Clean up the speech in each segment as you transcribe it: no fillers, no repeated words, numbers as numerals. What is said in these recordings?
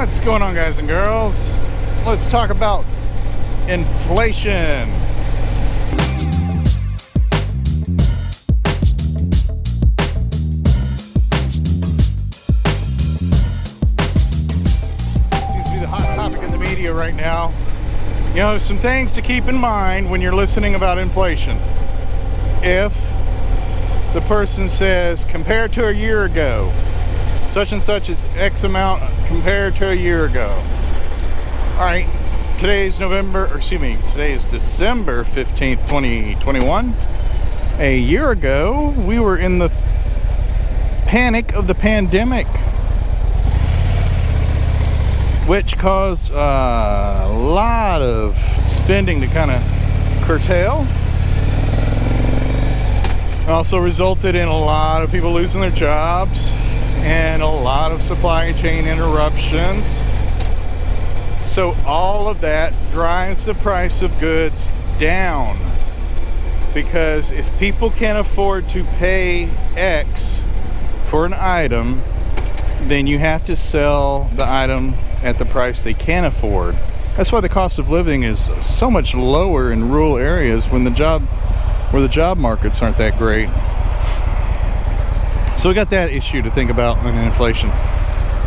What's going on, guys and girls? Let's talk about inflation. Seems to be the hot topic in the media right now. You know, some things to keep in mind when you're listening about inflation. If the person says, compared to a year ago, such and such is X amount compared to a year ago. All right, today is December 15th, 2021. A year ago, we were in the panic of the pandemic, which caused a lot of spending to kind of curtail. Also resulted in a lot of people losing their jobs and a lot of supply chain interruptions. So all of that drives the price of goods down, because if people can't afford to pay X for an item, then you have to sell the item at the price they can afford. That's why the cost of living is so much lower in rural areas where the job markets aren't that great. So we got that issue to think about in inflation.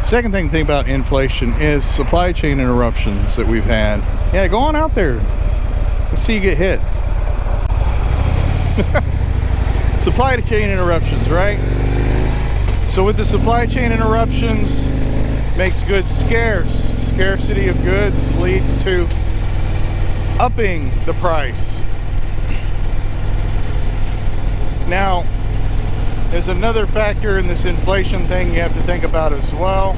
Second thing to think about inflation is supply chain interruptions that we've had. Yeah, go on out there. Let's see you get hit. Supply chain interruptions, right? So with the supply chain interruptions, makes goods scarce. Scarcity of goods leads to upping the price. Now, there's another factor in this inflation thing you have to think about as well.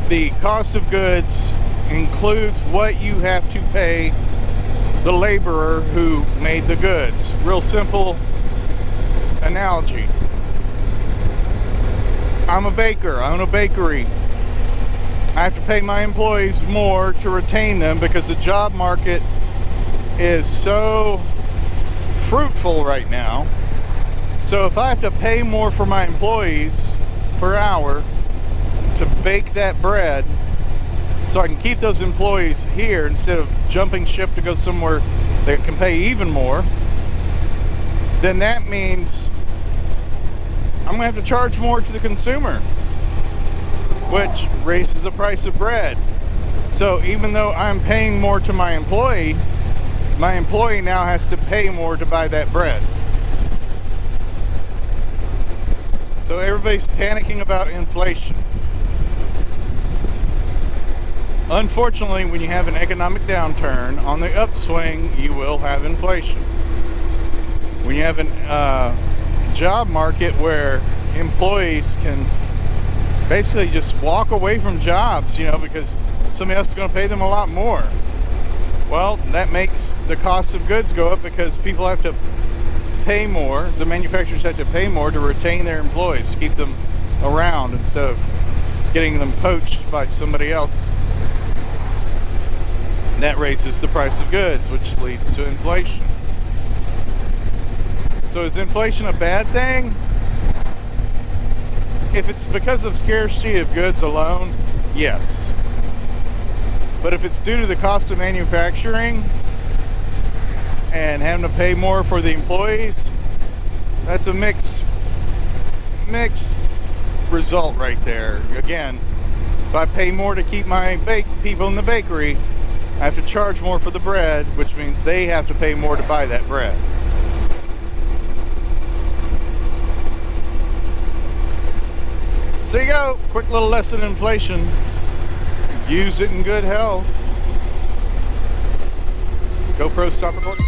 The cost of goods includes what you have to pay the laborer who made the goods. Real simple analogy. I'm a baker. I own a bakery. I have to pay my employees more to retain them because the job market is so fruitful right now. So if I have to pay more for my employees per hour to bake that bread so I can keep those employees here instead of jumping ship to go somewhere that can pay even more, then that means I'm gonna have to charge more to the consumer, which raises the price of bread. So even though I'm paying more to my employee now has to pay more to buy that bread. So everybody's panicking about inflation. Unfortunately, when you have an economic downturn, on the upswing, you will have inflation. When you have a job market where employees can basically just walk away from jobs, because somebody else is going to pay them a lot more. Well, that makes the cost of goods go up because people have to pay more. The manufacturers have to pay more to retain their employees, keep them around instead of getting them poached by somebody else. And that raises the price of goods, which leads to inflation. So is inflation a bad thing? If it's because of scarcity of goods alone, yes. But if it's due to the cost of manufacturing and having to pay more for the employees, that's a mixed result right there. Again, if I pay more to keep my people in the bakery, I have to charge more for the bread, which means they have to pay more to buy that bread. So there you go, quick little lesson in inflation. Use it in good health. GoPro, stop recording.